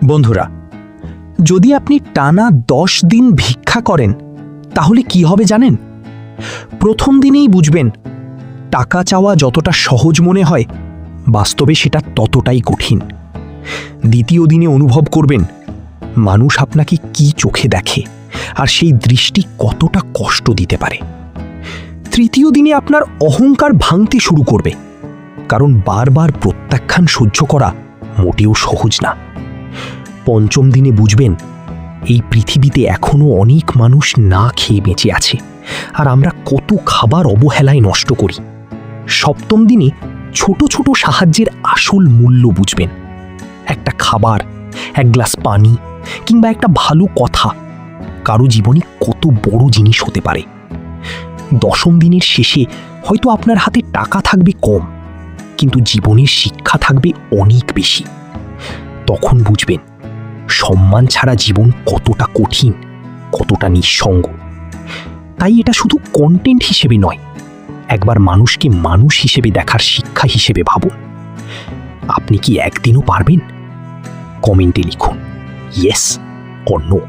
বন্ধুরা, যদি আপনি টানা 10 দিন ভিক্ষা করেন তাহলে কি হবে জানেন? প্রথম দিনেই বুঝবেন টাকা চাওয়া যতটা সহজ মনে হয় বাস্তবে সেটা ততটাই কঠিন। দ্বিতীয় দিনে অনুভব করবেন মানুষ আপনাকে কি চোখে দেখে আর সেই দৃষ্টি কতটা কষ্ট দিতে পারে। তৃতীয় দিনে আপনার অহংকার ভাঙতে শুরু করবে, কারণ বারবার প্রত্যাখ্যান সহ্য করা মোটেও সহজ না। পঞ্চম দিনে বুঝবেন এই পৃথিবীতে এখনো অনেক মানুষ না খেয়ে বেঁচে আছে, আর আমরা কত খাবার অবহেলায় নষ্ট করি। সপ্তম দিনে ছোট ছোট সাহায্যের আসল মূল্য বুঝবেন। একটা খাবার, এক গ্লাস পানি কিংবা একটা ভালো কথা কারো জীবনে কত বড় জিনিস হতে পারে। দশম দিনের শেষে হয়তো আপনার হাতে টাকা থাকবে কম, কিন্তু জীবনের শিক্ষা থাকবে অনেক বেশি। তখন বুঝবেন সম্মান ছাড়া জীবন কতটা কঠিন, কতটা নিঃসঙ্গ। তাই এটা শুধু কন্টেন্ট হিসেবে নয়, একবার মানুষকে মানুষ হিসেবে দেখার শিক্ষা হিসেবে ভাবুন। আপনি কি একদিনও পারবেন? কমেন্টে লিখুন ইয়েস অর নো।